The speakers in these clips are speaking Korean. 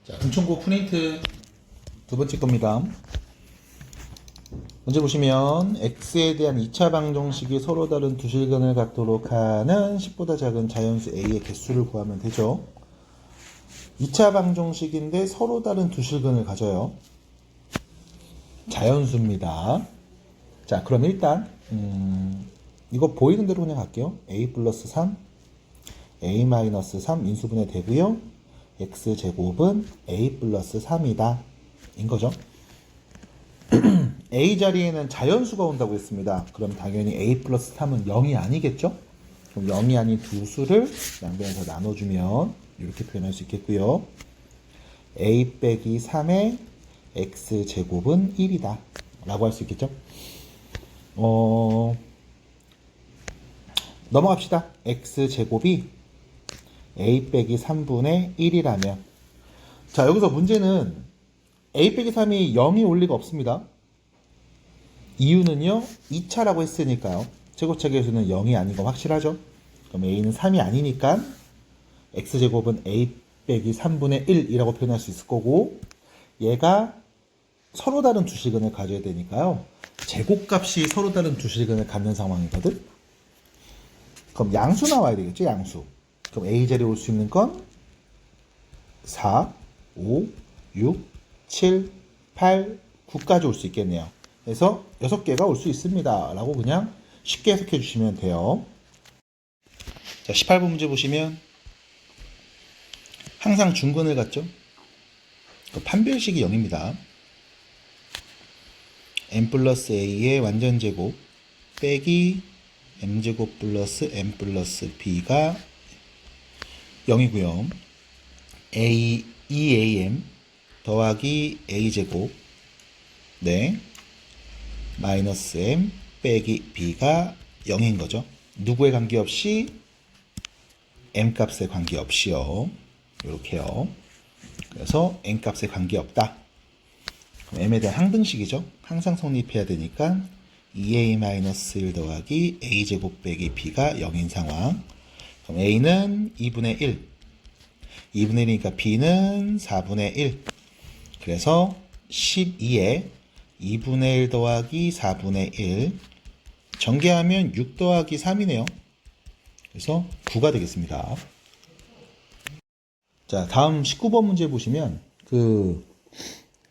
자, 등촌고 프린트 두 번째 겁니다. 문제 보시면 x에 대한 2차 방정식이 서로 다른 두 실근을 갖도록 하는 10보다 작은 자연수 a의 개수를 구하면 되죠. 2차 방정식인데 서로 다른 두 실근을 가져요. 자연수입니다. 자, 그럼 일단 이거 보이는 대로 그냥 갈게요. a 플러스 3, a 마이너스 3 인수분해 되고요. x제곱은 a 플러스 3이다. 인 거죠. a 자리에는 자연수가 온다고 했습니다. 그럼 당연히 a 플러스 3은 0이 아니겠죠? 그럼 0이 아닌 두 수를 양변에서 나눠주면 이렇게 표현할 수 있겠고요. a 빼기 3의 x제곱은 1이다. 라고 할 수 있겠죠? 넘어갑시다. x제곱이 a 빼기 3분의 1이라면 자, 여기서 문제는 a 빼기 3이 0이 올 리가 없습니다. 이유는요, 2차라고 했으니까요. 제곱차 계수는 0이 아닌 거 확실하죠? 그럼 a는 3이 아니니까 x제곱은 a 빼기 3분의 1이라고 표현할 수 있을 거고, 얘가 서로 다른 두 실근을 가져야 되니까요. 제곱값이 서로 다른 두 실근을 갖는 상황이거든? 그럼 양수 나와야 되겠죠, 양수. 그럼 a 자리에 올 수 있는 건 4, 5, 6, 7, 8, 9까지 올 수 있겠네요. 그래서 6개가 올 수 있습니다. 라고 그냥 쉽게 해석해 주시면 돼요. 자, 18번 문제 보시면 항상 중근을 갖죠. 판별식이 0입니다. m 플러스 a의 완전제곱 빼기 m제곱 플러스 m 플러스 b가 0이고요. a, 2am 더하기 a제곱 네 마이너스 m 빼기 b가 0인 거죠. 누구에 관계없이 m 값에 관계없이요. 이렇게요. 그래서 n 값에 관계없다. 그럼 m에 대한 항등식이죠. 항상 성립해야 되니까 2a-1 더하기 a제곱 빼기 b가 0인 상황. 그럼 a는 2분의 1, 2분의 1이니까 b는 4분의 1. 그래서 12에 2분의 1 더하기 4분의 1 전개하면 6 더하기 3이네요. 그래서 9가 되겠습니다. 자, 다음 19번 문제 보시면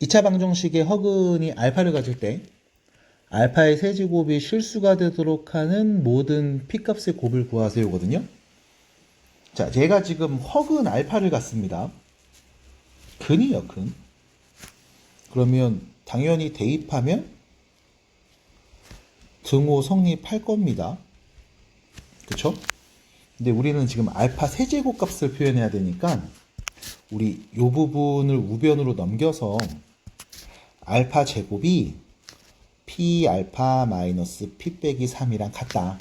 2차 방정식의 허근이 알파를 가질 때 알파의 세제곱이 실수가 되도록 하는 모든 p값의 곱을 구하세요거든요. 자, 얘가 지금 허근 알파를 갖습니다. 근이요, 근. 그러면 당연히 대입하면 등호 성립할 겁니다. 그쵸? 근데 우리는 지금 알파 세제곱 값을 표현해야 되니까 우리 이 부분을 우변으로 넘겨서 알파 제곱이 p 알파 마이너스 p 빼기 3이랑 같다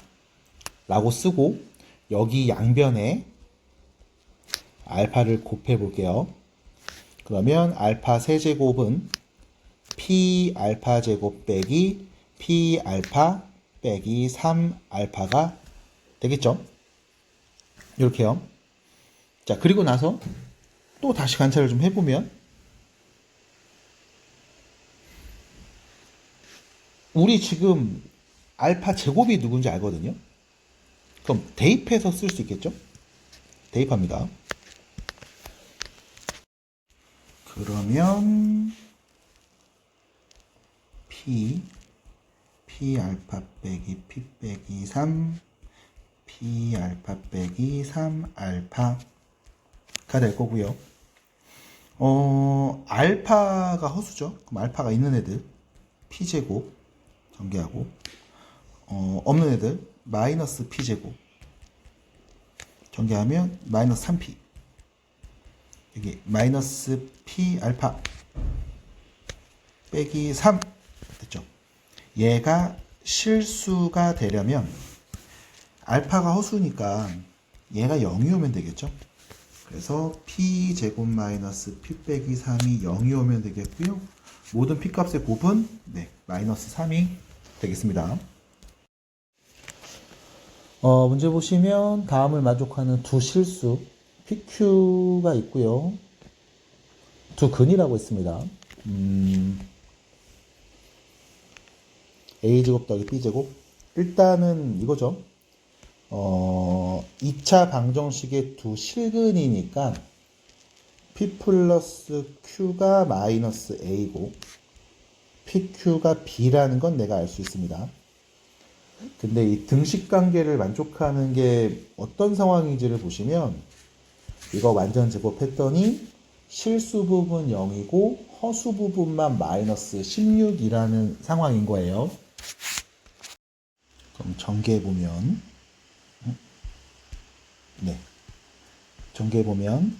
라고 쓰고 여기 양변에 알파를 곱해 볼게요. 그러면 알파 세제곱은 p 알파 제곱 빼기 p 알파 빼기 3 알파가 되겠죠. 이렇게요. 자, 그리고 나서 또 다시 관찰을 좀 해보면 우리 지금 알파 제곱이 누군지 알거든요. 그럼 대입해서 쓸 수 있겠죠. 대입합니다. 그러면 p 알파 빼기 p 빼기 3 p 알파 빼기 3 알파가 될 거고요. 알파가 허수죠. 그럼 알파가 있는 애들 p 제곱 전개하고 없는 애들 마이너스 p 제곱 전개하면 마이너스 3p 여기 마이너스 p 알파 빼기 3 됐죠. 얘가 실수가 되려면 알파가 허수니까 얘가 0이 오면 되겠죠. 그래서 p 제곱 마이너스 p 빼기 3이 0이 오면 되겠고요. 모든 p 값의 곱은 마이너스 3이 되겠습니다. 문제 보시면 다음을 만족하는 두 실수 PQ가 있고요. 두 근이라고 했습니다. a제곱 더하기 b제곱. 일단은 이거죠. 2차 방정식의 두 실근이니까 p 플러스 q가 마이너스 a고 pq가 b라는 건 내가 알 수 있습니다. 근데 이 등식 관계를 만족하는 게 어떤 상황인지를 보시면 이거 완전 제곱했더니 실수 부분 0이고 허수 부분만 마이너스 16이라는 상황인 거예요. 그럼 전개해보면 네, 전개해보면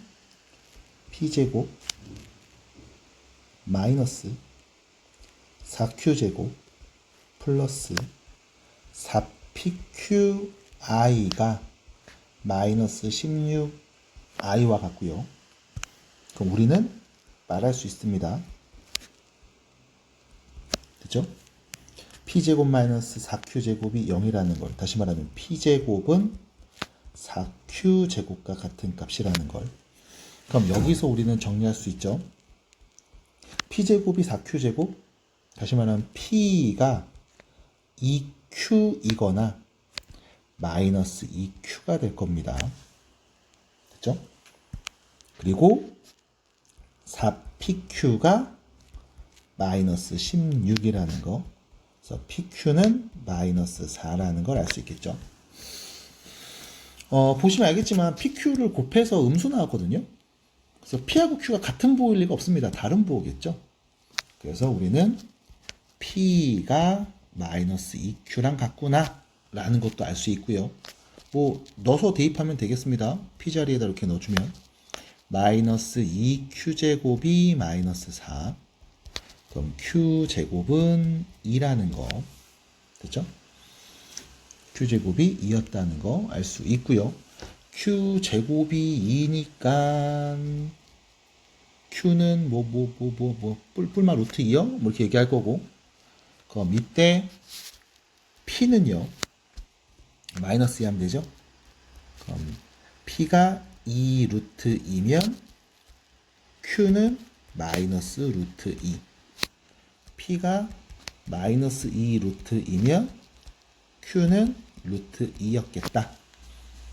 p제곱 마이너스 4q제곱 플러스 4pqi가 마이너스 16i와 같고요. 그럼 우리는 말할 수 있습니다. 그죠? p제곱 마이너스 4q제곱이 0이라는 걸, 다시 말하면 p제곱은 4q제곱과 같은 값이라는 걸. 그럼 여기서 우리는 정리할 수 있죠. p제곱이 4q제곱, 다시 말하면 p가 2q이거나 마이너스 2q가 될 겁니다. 됐죠? 그리고 4pq가 마이너스 16이라는 거. 그래서 pq는 마이너스 4라는 걸 알 수 있겠죠. 보시면 알겠지만 pq를 곱해서 음수 나왔거든요. 그래서 p하고 q가 같은 부호일 리가 없습니다. 다른 부호겠죠. 그래서 우리는 p가 마이너스 2q랑 같구나 라는 것도 알 수 있고요. 뭐 넣어서 대입하면 되겠습니다. p 자리에다 이렇게 넣어주면 마이너스 2q제곱이 마이너스 4. 그럼 q제곱은 2라는 거. 됐죠? q제곱이 2였다는 거 알 수 있고요. q제곱이 2니까 q는 뿔뿔마 루트 2요? 뭐 이렇게 얘기할 거고. 그럼 밑에 p는요. 마이너스 2 하면 되죠? 그럼 p가 2 루트 2면 q는 마이너스 루트 2. p가 마이너스 2 루트 2면 q는 루트 2였겠다.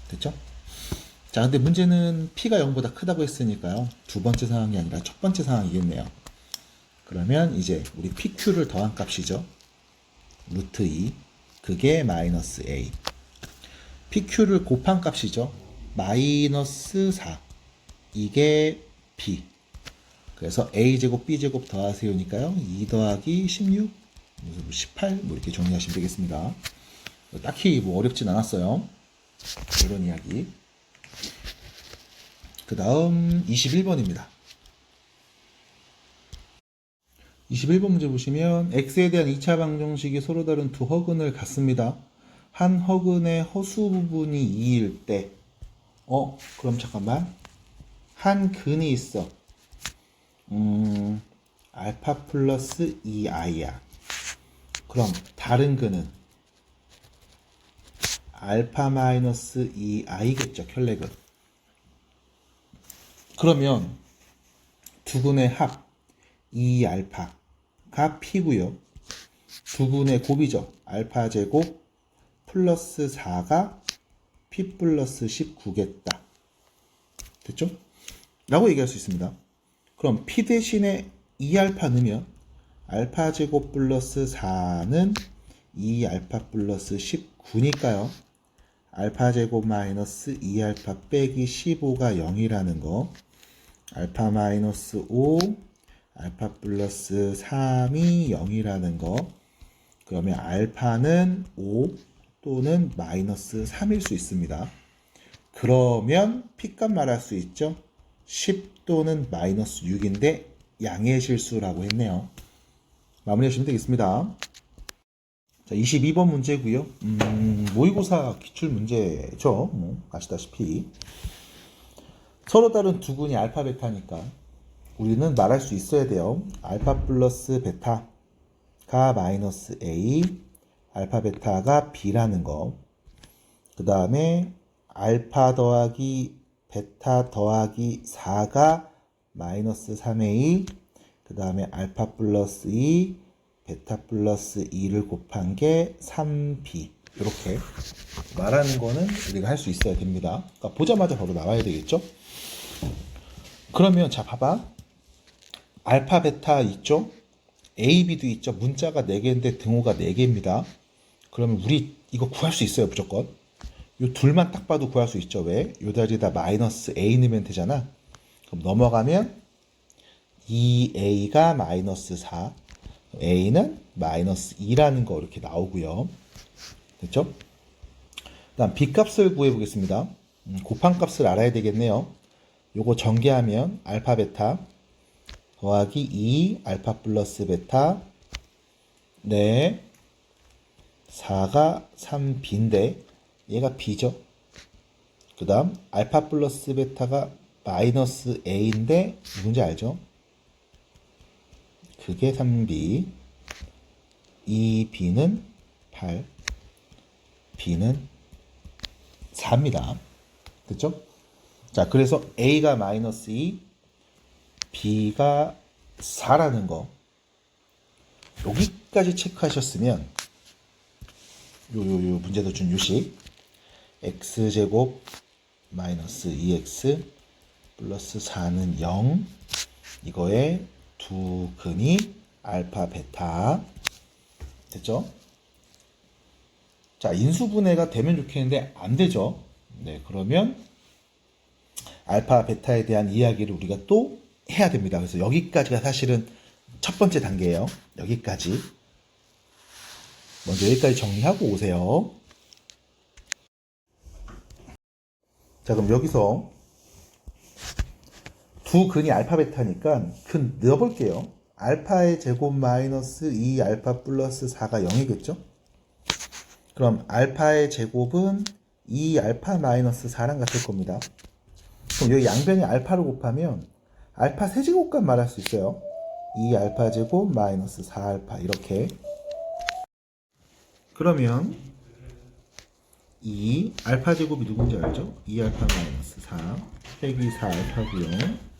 됐죠? 자, 근데 문제는 p가 0보다 크다고 했으니까요. 두 번째 상황이 아니라 첫 번째 상황이겠네요. 그러면 이제 우리 pq를 더한 값이죠. 루트 2. 그게 마이너스 a. pq를 곱한 값이죠. 마이너스 4. 이게 b. 그래서 a제곱 b제곱 더하세요니까요. 2 더하기 16, 18 뭐 이렇게 정리하시면 되겠습니다. 딱히 뭐 어렵진 않았어요. 이런 이야기. 그 다음 21번입니다. 21번 문제 보시면 x에 대한 2차 방정식이 서로 다른 두 허근을 갖습니다. 한 허근의 허수 부분이 2일 때 그럼 잠깐만. 한 근이 있어. 알파 플러스 2i야. 그럼 다른 근은 알파 마이너스 2i겠죠, 켤레근. 그러면 두 근의 합 2알파가 p고요. 두 근의 곱이죠. 알파 제곱 플러스 4가 p 플러스 19겠다. 됐죠? 라고 얘기할 수 있습니다. 그럼 p 대신에 2알파 넣으면 알파 제곱 플러스 4는 2알파 플러스 19니까요. 알파 제곱 마이너스 2알파 빼기 15가 0이라는 거. 알파 마이너스 5, 알파 플러스 3이 0이라는 거. 그러면 알파는 5 또는 마이너스 3일 수 있습니다. 그러면 p값 말할 수 있죠. 10 또는 마이너스 6인데 양의 실수라고 했네요. 마무리하시면 되겠습니다. 자, 22번 문제고요. 모의고사 기출 문제죠. 뭐 아시다시피 서로 다른 두 근이 알파 베타니까 우리는 말할 수 있어야 돼요. 알파 플러스 베타가 마이너스 a, 알파 베타가 b라는 거. 그 다음에 알파 더하기 베타 더하기 4가 마이너스 3a, 그 다음에 알파 플러스 2, 베타 플러스 2를 곱한 게 3b. 이렇게 말하는 거는 우리가 할 수 있어야 됩니다. 그러니까 보자마자 바로 나와야 되겠죠? 그러면 자 봐봐. 알파, 베타 있죠? A, B도 있죠? 문자가 4개인데 등호가 4개입니다. 그러면 우리 이거 구할 수 있어요, 무조건. 요 둘만 딱 봐도 구할 수 있죠. 왜? 요 자리에다 마이너스 A 넣으면 되잖아. 그럼 넘어가면 2A가 마이너스 4, A는 마이너스 2라는 거 이렇게 나오고요. 됐죠? 그 다음 B값을 구해보겠습니다. 곱한 값을 알아야 되겠네요. 요거 전개하면 알파, 베타 더하기 2 알파 플러스 베타, 네, 4가 3b인데 얘가 b죠. 그 다음 알파 플러스 베타가 마이너스 a인데 누군지 알죠? 그게 3b, 이 b는 8, b는 4입니다. 됐죠? 자, 그래서 a가 마이너스 2, b가 4라는 거 여기까지 체크하셨으면 요 문제도 준 요식 x제곱 마이너스 2x 플러스 4는 0, 이거에 두 근이 알파 베타. 됐죠? 자, 인수분해가 되면 좋겠는데 안 되죠. 네, 그러면 알파 베타에 대한 이야기를 우리가 또 해야 됩니다. 그래서 여기까지가 사실은 첫 번째 단계예요. 여기까지. 먼저 여기까지 정리하고 오세요. 자, 그럼 여기서 두 근이 알파 베타니까 근 넣어볼게요. 알파의 제곱 마이너스 2 알파 플러스 4가 0이겠죠? 그럼 알파의 제곱은 2 알파 마이너스 4랑 같을 겁니다. 그럼 여기 양변에 알파를 곱하면 알파 세제곱값 말할 수 있어요. 2 알파 제곱 마이너스 4 알파 이렇게. 그러면 2 알파 제곱이 누군지 알죠? 2 알파 마이너스 4 빼기 4 알파고요.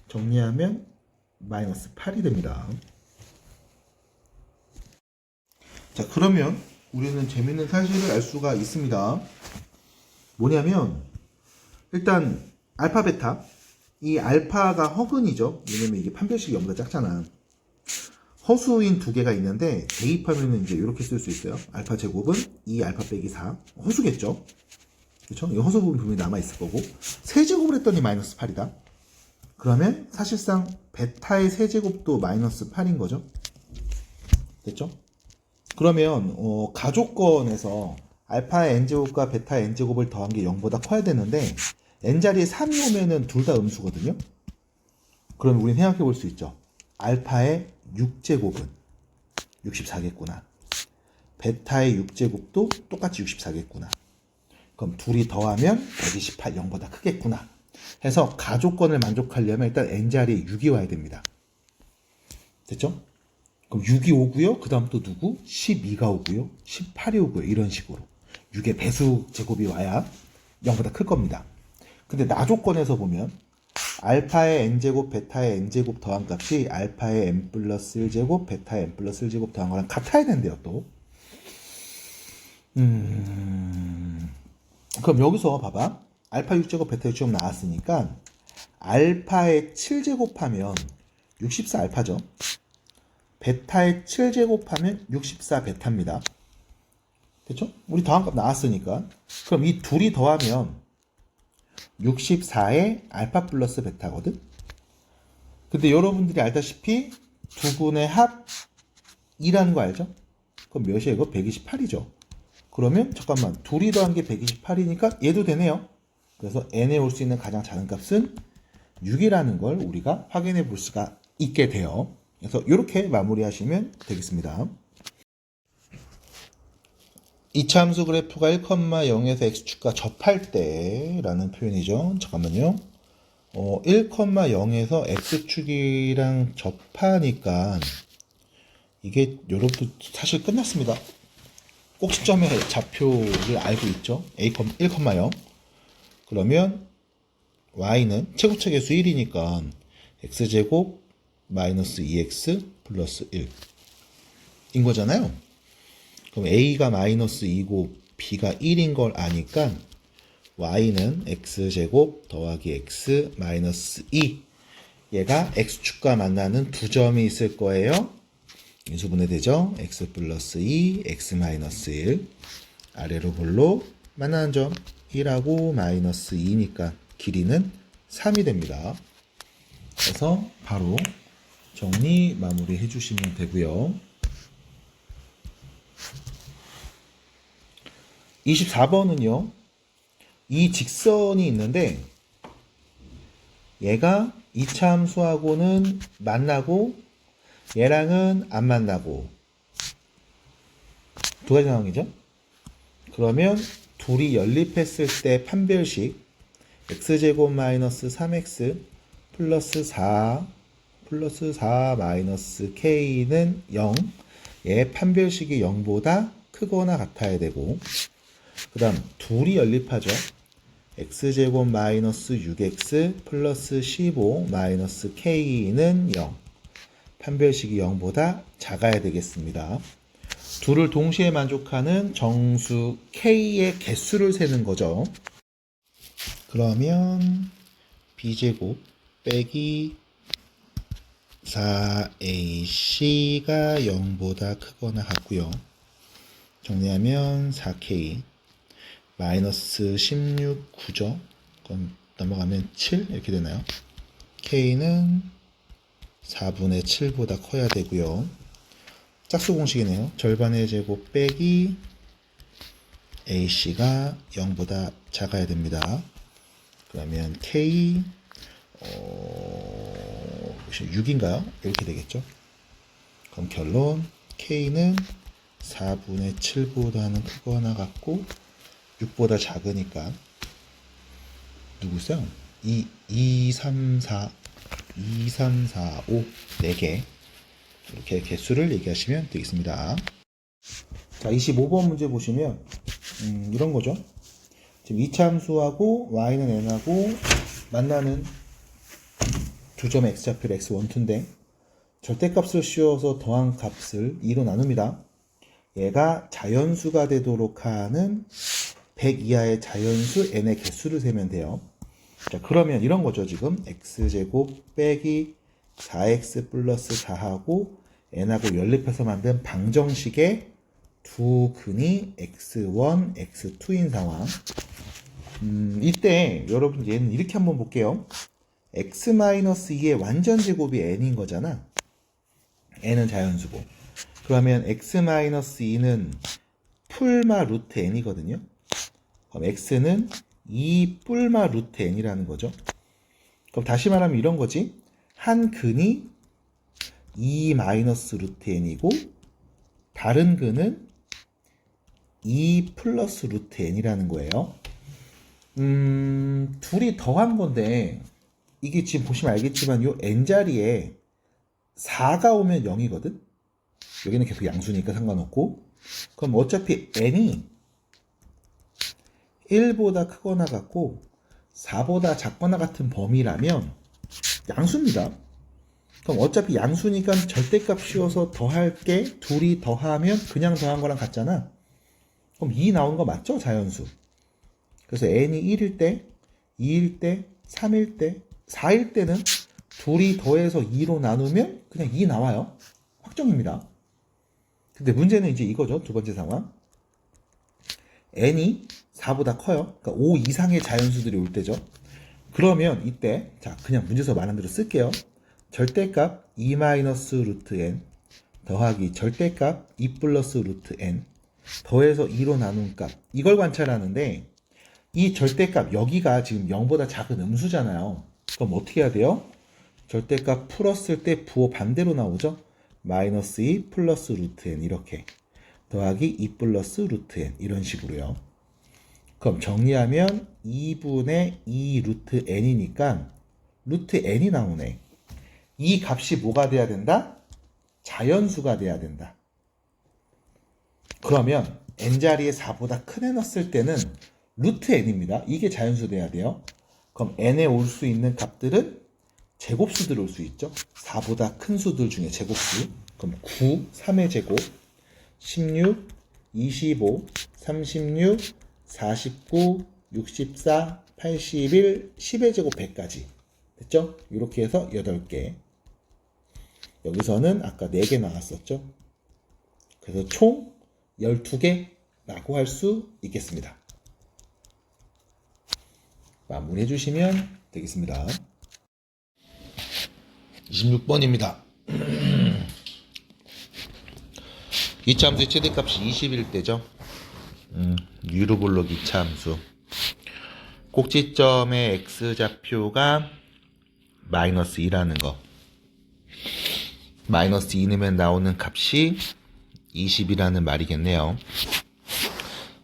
정리하면 마이너스 8이 됩니다. 자, 그러면 우리는 재밌는 사실을 알 수가 있습니다. 뭐냐면 일단 알파 베타, 이 알파가 허근이죠. 왜냐면 이게 판별식이 0보다 작잖아. 허수인 두 개가 있는데 대입하면 이제 이렇게 쓸 수 있어요. 알파 제곱은 2 알파 빼기 4 허수겠죠. 그렇죠? 이 허수 부분 분명히 남아 있을 거고 세제곱을 했더니 마이너스 8이다. 그러면 사실상 베타의 세제곱도 마이너스 8인 거죠. 됐죠? 그러면 가족권에서 알파의 n제곱과 베타의 n제곱을 더한 게 0보다 커야 되는데 n자리에 3이 오면은 둘 다 음수거든요. 그럼 우리는 생각해 볼 수 있죠. 알파의 6제곱은 64겠구나. 베타의 6제곱도 똑같이 64겠구나. 그럼 둘이 더하면 128, 0보다 크겠구나. 해서 가족권을 만족하려면 일단 n자리에 6이 와야 됩니다. 됐죠? 그럼 6이 오고요. 그 다음 또 누구? 12가 오고요. 18이 오고요. 이런 식으로. 6의 배수 제곱이 와야 0보다 클 겁니다. 근데 나조건에서 보면 알파의 n제곱, 베타의 n제곱 더한 값이 알파의 n 플러스 1제곱, 베타의 n 플러스 1제곱 더한 거랑 같아야 된대요, 또. 그럼 여기서 봐봐. 알파 6제곱, 베타 6제곱 나왔으니까 알파의 7제곱하면 64 알파죠. 베타의 7제곱하면 64 베타입니다. 됐죠? 우리 더한 값 나왔으니까. 그럼 이 둘이 더하면 64의 알파 플러스 베타거든? 근데 여러분들이 알다시피 두 분의 합 2라는 거 알죠? 그럼 몇이에요? 이거 128이죠. 그러면 잠깐만 둘이 더한 게 128이니까 얘도 되네요. 그래서 n에 올 수 있는 가장 작은 값은 6이라는 걸 우리가 확인해 볼 수가 있게 돼요. 그래서 이렇게 마무리하시면 되겠습니다. 이차함수 그래프가 1,0에서 x축과 접할 때 라는 표현이죠. 잠깐만요. 1,0에서 x축이랑 접하니까 이게 여러분들 사실 끝났습니다. 꼭지점의 좌표를 알고 있죠. 1,0 그러면 y는 최고차 계수 1이니까 x제곱 마이너스 2x 플러스 1인 거잖아요. 그럼 a가 마이너스 2고 b가 1인 걸 아니까 y는 x제곱 더하기 x 마이너스 2, 얘가 x축과 만나는 두 점이 있을 거예요. 인수분해되죠. x 플러스 2, x 마이너스 1. 아래로 볼록 만나는 점 1하고 마이너스 2니까 길이는 3이 됩니다. 그래서 바로 정리 마무리 해주시면 되고요. 24번은요. 이 직선이 있는데 얘가 이차함수하고는 만나고 얘랑은 안 만나고 두 가지 상황이죠. 그러면 둘이 연립했을 때 판별식 x제곱 마이너스 3x 플러스 4 마이너스 k는 0, 얘 판별식이 0보다 크거나 같아야 되고, 그 다음 둘이 연립하죠. x제곱 마이너스 6x 플러스 15 마이너스 k는 0, 판별식이 0보다 작아야 되겠습니다. 둘을 동시에 만족하는 정수 k의 개수를 세는 거죠. 그러면 b제곱 빼기 4ac가 0보다 크거나 같고요. 정리하면 4k 마이너스 16 9죠. 그럼 넘어가면 7 이렇게 되나요? k는 4분의 7보다 커야 되고요. 짝수 공식이네요. 절반의 제곱 빼기 ac가 0보다 작아야 됩니다. 그러면 k 6인가요? 이렇게 되겠죠. 그럼 결론 k는 4분의 7보다는 크거나 같고 6보다 작으니까 누구세요? 2, 3, 4, 5, 4개 이렇게 개수를 얘기하시면 되겠습니다. 자, 25번 문제 보시면 이런 거죠. 지금 이차함수하고 y는 n하고 만나는 두 점의 x좌표를 x1, 2인데 절대값을 씌워서 더한 값을 2로 나눕니다. 얘가 자연수가 되도록 하는 100 이하의 자연수 n의 개수를 세면 돼요. 자, 그러면 이런 거죠. 지금 x제곱 빼기 4x 플러스 4하고 n하고 연립해서 만든 방정식의 두 근이 x1, x2인 상황. 이때 여러분 얘는 이렇게 한번 볼게요. x-2의 완전 제곱이 n인 거잖아. n은 자연수고. 그러면 x-2는 풀마 루트 n이거든요. 그럼 x는 2 뿔마 루트 n이라는 거죠. 그럼 다시 말하면 이런 거지. 한 근이 2 마이너스 루트 n이고 다른 근은 2 플러스 루트 n이라는 거예요. 둘이 더한 건데 이게 지금 보시면 알겠지만 요 n자리에 4가 오면 0이거든. 여기는 계속 양수니까 상관없고. 그럼 어차피 n이 1보다 크거나 같고 4보다 작거나 같은 범위라면 양수입니다. 그럼 어차피 양수니까 절대값 씌워서 더할 게 둘이 더하면 그냥 더한 거랑 같잖아. 그럼 2 나온 거 맞죠? 자연수. 그래서 n이 1일 때, 2일 때, 3일 때, 4일 때는 둘이 더해서 2로 나누면 그냥 2 나와요. 확정입니다. 근데 문제는 이제 이거죠. 두 번째 상황. n이 4보다 커요. 그러니까 5 이상의 자연수들이 올 때죠. 그러면 이때 자 그냥 문제에서 말한 대로 쓸게요. 절대값 2 마이너스 루트 n 더하기 절대값 2 플러스 루트 n 더해서 2로 나눈 값, 이걸 관찰하는데 이 절대값 여기가 지금 0보다 작은 음수잖아요. 그럼 어떻게 해야 돼요? 절대값 풀었을 때 부호 반대로 나오죠. 마이너스 2 플러스 루트 n 이렇게 더하기 2 플러스 루트 n 이런 식으로요. 그럼 정리하면 2분의 2 루트 n이니까 루트 n이 나오네. 이 값이 뭐가 돼야 된다? 자연수가 돼야 된다. 그러면 n자리에 4보다 큰 n 넣었을 때는 루트 n입니다. 이게 자연수 돼야 돼요. 그럼 n에 올 수 있는 값들은 제곱수 들어올 수 있죠. 4보다 큰 수들 중에 제곱수. 그럼 9, 3의 제곱, 16, 25, 36, 49, 64, 81, 10의 제곱 100까지. 됐죠? 이렇게 해서 8개. 여기서는 아까 4개 나왔었죠? 그래서 총 12개라고 할 수 있겠습니다. 마무리해 주시면 되겠습니다. 26번입니다. 이차 함수의 최대값이 21대죠. 유로블록 2차 함수. 꼭지점의 x좌표가 마이너스 2라는 거. 마이너스 2 넣으면 나오는 값이 20이라는 말이겠네요.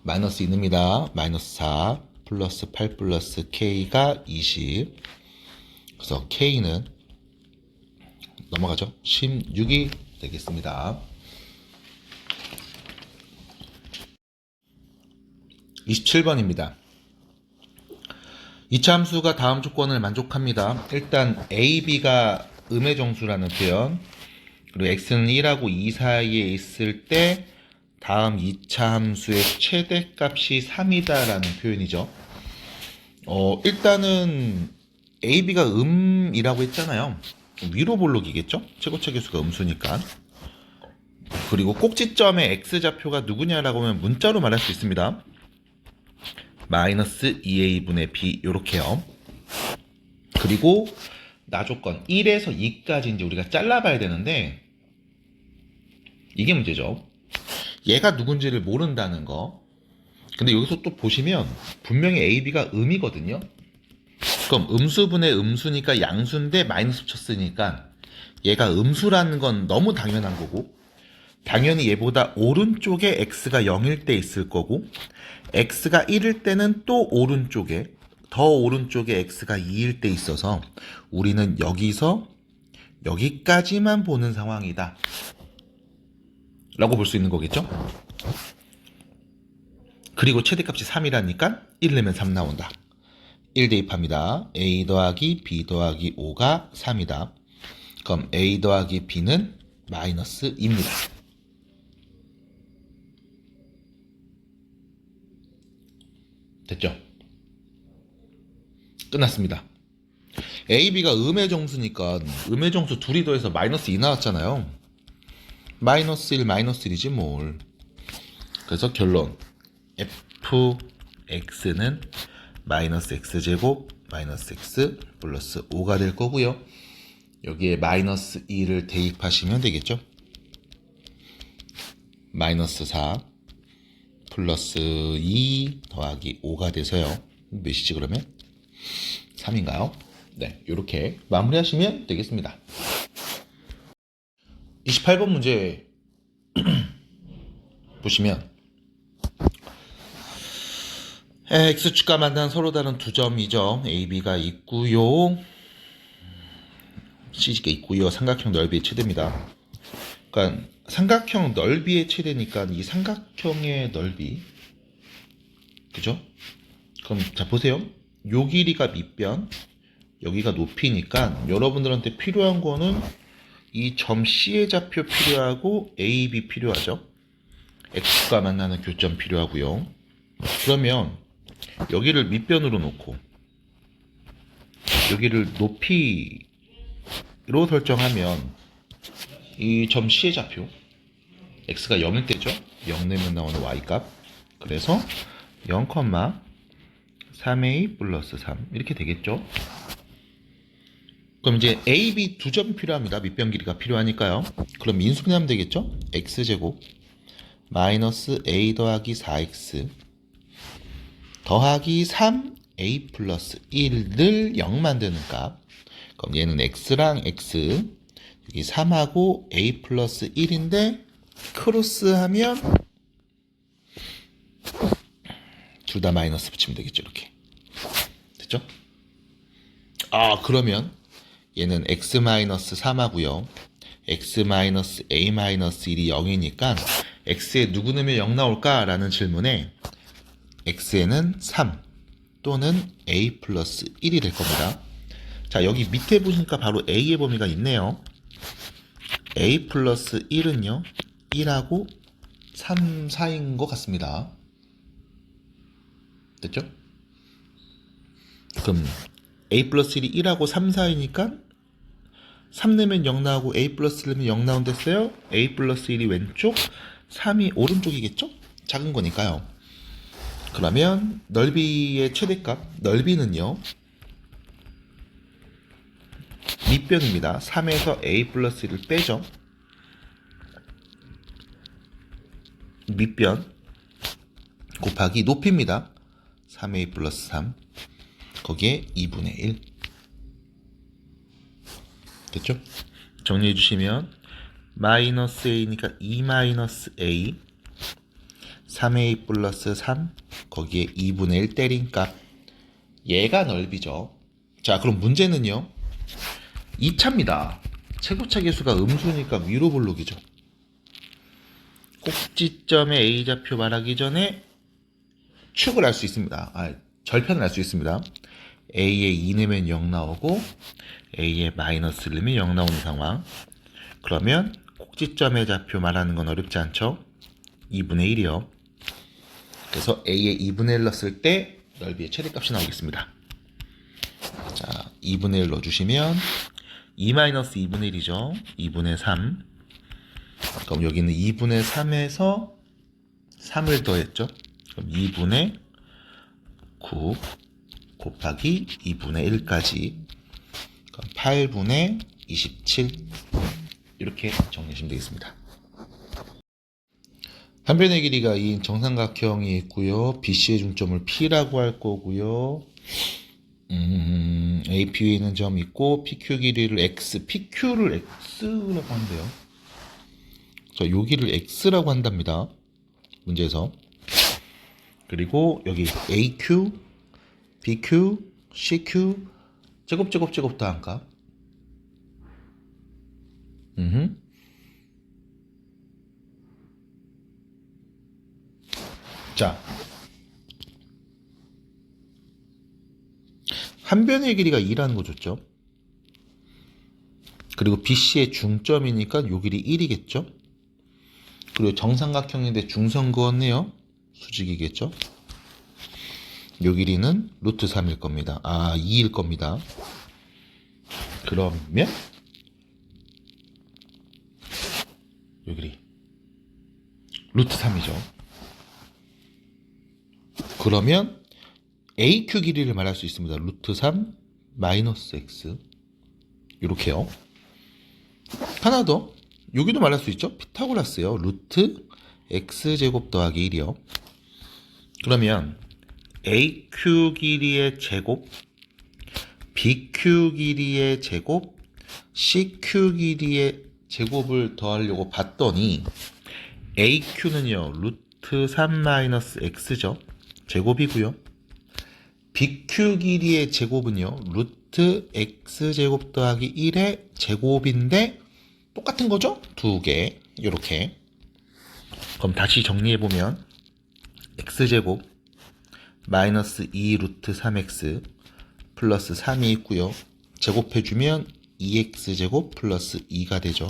마이너스 2 넣습니다. 마이너스 4 플러스 8 플러스 k가 20. 그래서 k는 넘어가죠. 16이 되겠습니다. 27번입니다. 이차 함수가 다음 조건을 만족합니다. 일단 a, b가 음의 정수라는 표현, 그리고 x는 1하고 2 사이에 있을 때 다음 2차 함수의 최대값이 3이다 라는 표현이죠. 일단은 a, b가 음이라고 했잖아요. 위로 볼록이겠죠? 최고차 계수가 음수니까. 그리고 꼭지점의 x좌표가 누구냐라고 하면 문자로 말할 수 있습니다. 마이너스 2a분의 b 요렇게요. 그리고 나조건 1에서 2까지 이제 우리가 잘라봐야 되는데 이게 문제죠. 얘가 누군지를 모른다는 거. 근데 여기서 또 보시면 분명히 a, b가 음이거든요. 그럼 음수분의 음수니까 양수인데 마이너스 쳤으니까 얘가 음수라는 건 너무 당연한 거고, 당연히 얘보다 오른쪽에 x가 0일 때 있을 거고, x가 1일 때는 또 오른쪽에, 더 오른쪽에 x가 2일 때 있어서 우리는 여기서 여기까지만 보는 상황이다 라고 볼 수 있는 거겠죠. 그리고 최대값이 3이라니까 1 내면 3 나온다. 1 대입합니다. a 더하기 b 더하기 5가 3이다. 그럼 a 더하기 b는 마이너스 2입니다. 됐죠? 끝났습니다. a, b가 음의 정수니까 음의 정수 둘이 더해서 마이너스 2 나왔잖아요. 마이너스 1, 마이너스 1이지 뭘. 그래서 결론 fx는 마이너스 x제곱 마이너스 x 플러스 5가 될 거고요. 여기에 마이너스 2를 대입하시면 되겠죠. 마이너스 4 플러스 2 더하기 5가 돼서요. 몇이지 그러면? 3인가요? 네, 이렇게 마무리하시면 되겠습니다. 28번 문제 보시면 x축과 만난 서로 다른 두 점이죠. AB가 있고요. CG가 있고요. 삼각형 넓이의 최대입니다. 그러니까 삼각형 넓이의 최대니까 이 삼각형의 넓이, 그죠? 그럼 자 보세요. 요 길이가 밑변, 여기가 높이니까 여러분들한테 필요한 거는 이 점 C의 좌표 필요하고 AB 필요하죠. X가 만나는 교점 필요하고요. 그러면 여기를 밑변으로 놓고 여기를 높이로 설정하면 이 점 C의 좌표 X가 0일 때죠. 0 내면 나오는 Y값. 그래서 0,3a 플러스 3 이렇게 되겠죠. 그럼 이제 A, B 두 점 필요합니다. 밑변 길이가 필요하니까요. 그럼 인수분해하면 되겠죠. x제곱 마이너스 a 더하기 4x 더하기 3a 플러스 1을 0 만드는 값. 그럼 얘는 x랑 x, 여기 3하고 a 플러스 1인데 크로스하면 둘 다 마이너스 붙이면 되겠죠. 이렇게 됐죠? 그러면 얘는 x-3하고요. x-a-1이 0이니까 x에 누구 넣으면 0 나올까? 라는 질문에 x에는 3 또는 a 플러스 1이 될 겁니다. 자, 여기 밑에 보시니까 바로 a의 범위가 있네요. a 플러스 1은요 1하고 3 사이인 것 같습니다. 됐죠? 그럼 a 플러스 1이 1하고 3 사이니까 3 내면 0 나오고 a 플러스 1 내면 0 나온댔어요. a 플러스 1이 왼쪽, 3이 오른쪽이겠죠? 작은 거니까요. 그러면 넓이의 최대값, 넓이는요 밑변입니다. 3에서 a 플러스 1을 빼죠. 밑변 곱하기 높이입니다. 3a 플러스 3 거기에 2분의 1 됐죠? 정리해 주시면 마이너스 a니까 2 마이너스 a 3a 플러스 3 거기에 2분의 1 때린 값 얘가 넓이죠. 자, 그럼 문제는요 2차입니다. 최고차 계수가 음수니까 위로 볼록이죠. 꼭지점의 a좌표 말하기 전에 축을 알 수 있습니다. 절편을 알 수 있습니다. a에 2 내면 0 나오고 a에 마이너스 1 내면 0 나오는 상황. 그러면 꼭지점의 좌표 말하는 건 어렵지 않죠? 2분의 1이요. 그래서 a에 2분의 1 넣었을 때 넓이의 최대값이 나오겠습니다. 자, 2분의 1 넣어주시면 2 마이너스 2분의 1이죠. 2분의 3. 그럼 여기는 2분의 3에서 3을 더했죠. 그럼 2분의 9 곱하기 2분의 1까지 그럼 8분의 27 이렇게 정리하시면 되겠습니다. 한 변의 길이가 2인 정삼각형이 있고요. BC의 중점을 P라고 할 거고요. AP 위에 있는 점이 있고 PQ 길이를 X, PQ를 X라고 한대요. 자, 여기를 X라고 한답니다. 문제에서. 그리고 여기 AQ, BQ, CQ 제곱 더한 값. 자, 한 변의 길이가 2라는 거 줬죠. 그리고 BC의 중점이니까 요 길이 1이겠죠. 그리고 정삼각형인데 중선 그었네요. 수직이겠죠. 요 길이는 루트 3일 겁니다. 2일 겁니다. 그러면 요 길이 루트 3이죠. 그러면 AQ 길이를 말할 수 있습니다. 루트 3 마이너스 X 이렇게요. 하나 더 여기도 말할 수 있죠. 피타고라스요. 루트 X제곱 더하기 1이요. 그러면 AQ 길이의 제곱, BQ 길이의 제곱, CQ 길이의 제곱을 더하려고 봤더니 AQ는요 루트 3 마이너스 X죠. 제곱이고요. BQ 길이의 제곱은요 루트 X제곱 더하기 1의 제곱인데 똑같은 거죠? 두 개 이렇게. 그럼 다시 정리해보면 X제곱 마이너스 2 루트 3X 플러스 3이 있고요. 제곱해주면 2X제곱 플러스 2가 되죠.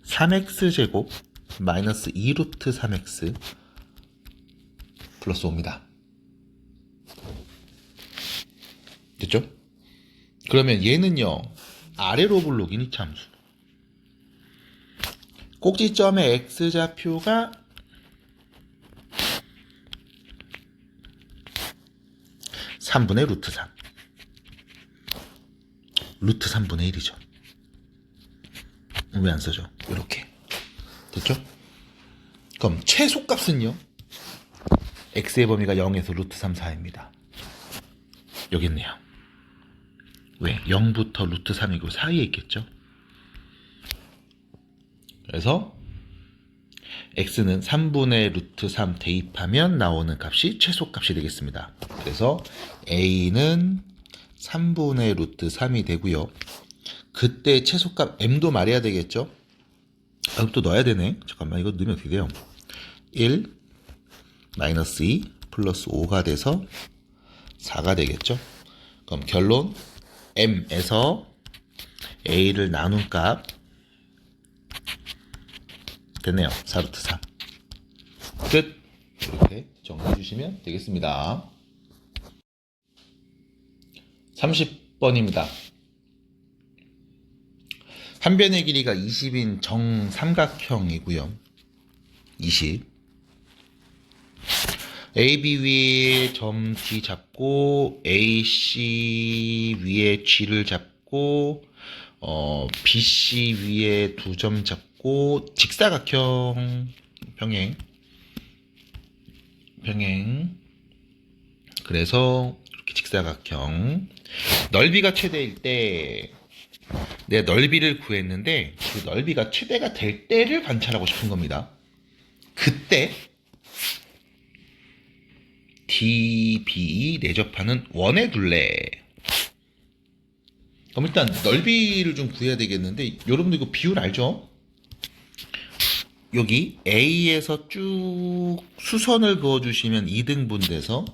3X제곱 마이너스 2 루트 3X 플러스 5입니다. 됐죠? 그러면 얘는요 아래로 볼록인 이차함수. 꼭지점의 X좌표가 3분의 루트 3 루트 3분의 1이죠. 왜 안 써죠? 이렇게 됐죠? 그럼 최소값은요 X의 범위가 0에서 루트 3 사이입니다. 여기 있네요. 왜? 0부터 루트 3이고 사이에 있겠죠? 그래서 X는 3분의 루트 3 대입하면 나오는 값이 최소값이 되겠습니다. 그래서 A는 3분의 루트 3이 되고요. 그때 최소값 M도 말해야 되겠죠? 또 넣어야 되네. 잠깐만, 이거 넣으면 어떻게 돼요? 1 마이너스 2 플러스 5가 돼서 4가 되겠죠? 그럼 결론 m에서 a를 나눈 값 됐네요. 4루트 3. 끝. 이렇게 정리해 주시면 되겠습니다. 30번입니다. 한 변의 길이가 20인 정삼각형이고요. 20. AB 위에 점 D 잡고 AC 위에 G를 잡고 BC 위에 두 점 잡고 직사각형 평행 그래서 이렇게 직사각형 넓이가 최대일 때 내 넓이를 구했는데 그 넓이가 최대가 될 때를 관찰하고 싶은 겁니다. 그때 DB 내접하는 원의 둘레. 그럼 일단 넓이를 좀 구해야 되겠는데 여러분들 이거 비율 알죠? 여기 A에서 쭉 수선을 그어주시면 2등분 돼서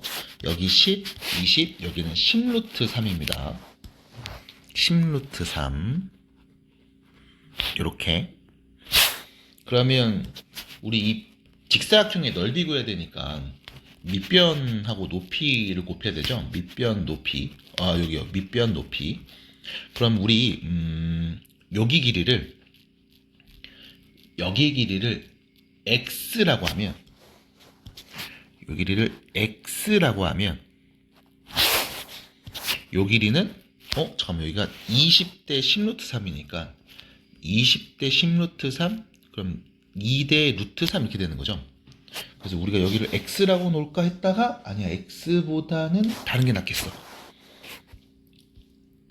여기 10, 20, 여기는 10루트 3입니다. 10루트 3 이렇게. 그러면 우리 이 직사각형의 넓이 구해야 되니까 밑변하고 높이를 곱해야 되죠. 밑변 높이. 여기요. 밑변 높이. 그럼 우리 여기 길이를 x라고 하면 요 길이를 x라고 하면 요 길이는 잠깐만 여기가 20대 10루트 3이니까 20대 10루트 3 그럼 2대 루트 3 이렇게 되는 거죠. 그래서 우리가 여기를 x라고 놓을까 했다가 아니야 x보다는 다른 게 낫겠어.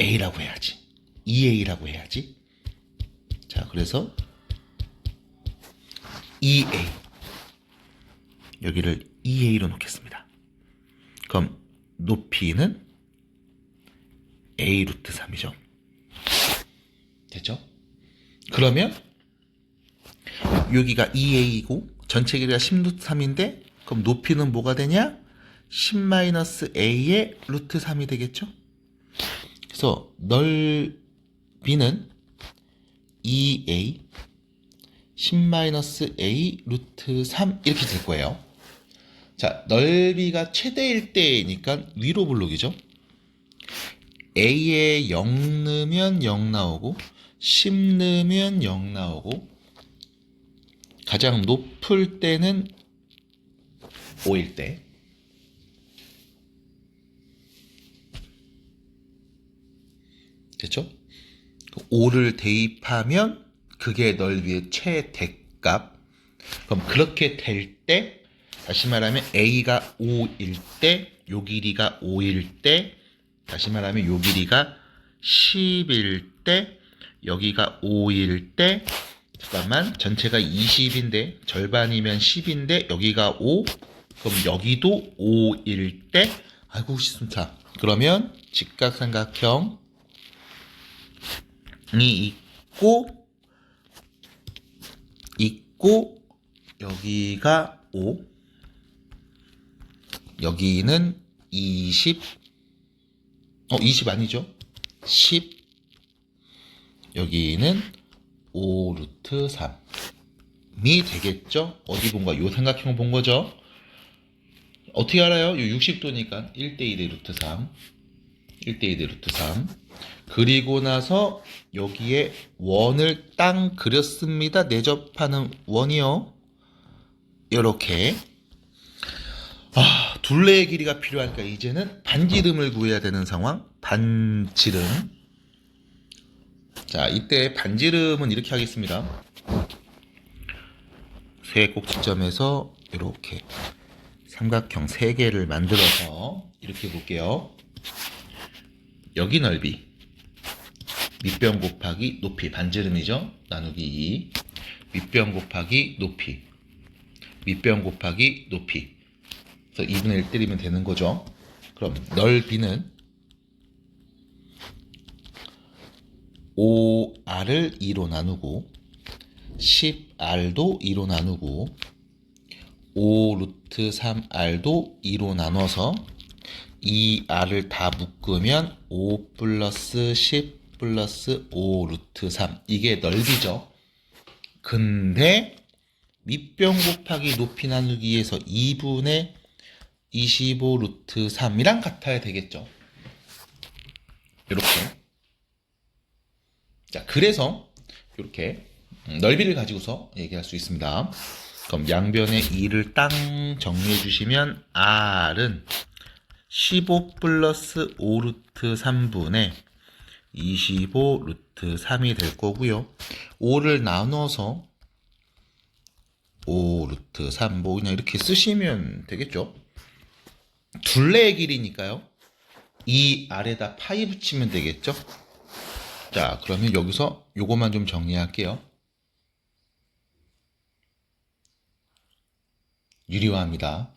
a라고 해야지. 2a라고 해야지. 자 그래서 2a 여기를 2a로 놓겠습니다. 그럼 높이는 a 루트 3이죠. 됐죠? 그러면 여기가 2a이고 전체 길이가 10루트 3인데 그럼 높이는 뭐가 되냐? 10-a의 루트 3이 되겠죠? 그래서 넓이는 2a 10-a 루트 3 이렇게 될 거예요. 자, 넓이가 최대일 때니까 위로 블록이죠. a에 0 넣으면 0 나오고 10 넣으면 0 나오고 가장 높을 때는 5일 때 됐죠? 5를 대입하면 그게 넓이의 최대값. 그럼 그렇게 될 때 다시 말하면 a가 5일 때 요 길이가 5일 때 다시 말하면 요 길이가 10일 때 여기가 5일 때 잠깐만 전체가 20인데 절반이면 10인데 여기가 5 그럼 여기도 5일 때 아이고 심차 그러면 직각삼각형이 있고 여기가 5 여기는 20 20 아니죠 10 여기는 5 루트 3이 되겠죠? 어디 본 거야? 요 삼각형 본 거죠? 어떻게 알아요? 요 60도니까 1대 2대 루트 3 1대 2대 루트 3 그리고 나서 여기에 원을 땅 그렸습니다. 내접하는 원이요. 요렇게 둘레의 길이가 필요하니까 이제는 반지름을 구해야 되는 상황. 반지름. 자, 이때 반지름은 이렇게 하겠습니다. 세 꼭지점에서 이렇게 삼각형 3개를 만들어서 이렇게 볼게요. 여기 넓이 밑변 곱하기 높이 반지름이죠. 나누기 2 밑변 곱하기 높이 밑변 곱하기 높이 그래서 2분의 1 때리면 되는 거죠. 그럼 넓이는 5r을 2로 나누고 10r도 2로 나누고 5 루트 3r도 2로 나눠서 이 r을 다 묶으면 5 플러스 10 플러스 5 루트 3. 이게 넓이죠. 근데 밑변 곱하기 높이 나누기에서 2분의 25 루트 3이랑 같아야 되겠죠. 이렇게. 자, 그래서 이렇게 넓이를 가지고서 얘기할 수 있습니다. 그럼 양변의 2를 땅 정리해 주시면 r은 15 플러스 5 루트 3분의 25 루트 3이 될 거고요. 5를 나눠서 5 루트 3, 뭐 그냥 이렇게 쓰시면 되겠죠. 둘레의 길이니까요. 이 아래다 파이 붙이면 되겠죠. 자, 그러면 여기서 요것만 좀 정리할게요. 유리화합니다.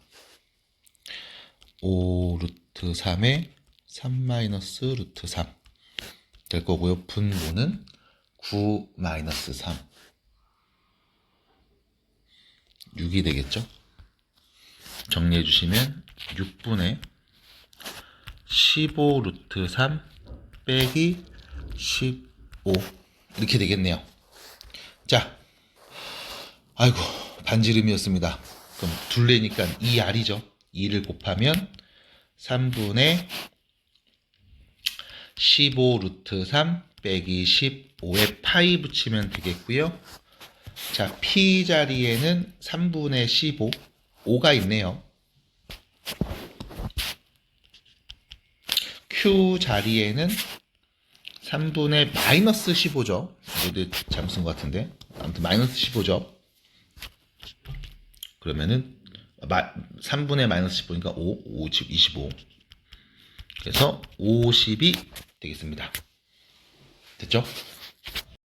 5 루트 3에 3 마이너스 루트 3 될 거고요. 분모는 9 마이너스 3 6이 되겠죠. 정리해 주시면 6분의 15 루트 3 빼기 15 이렇게 되겠네요. 자, 아이고 반지름이었습니다. 그럼 둘레니까 2r이죠. 2를 곱하면 3분의 15 루트 3 빼기 15에 파이 붙이면 되겠고요. 자, P 자리에는 3분의 15, 5가 있네요. Q 자리에는 3분의 마이너스 15죠. 여기 잘못 쓴 것 같은데. 아무튼 마이너스 15죠. 그러면은 3분의 마이너스 15니까 5, 50, 25. 그래서 50이 되겠습니다. 됐죠?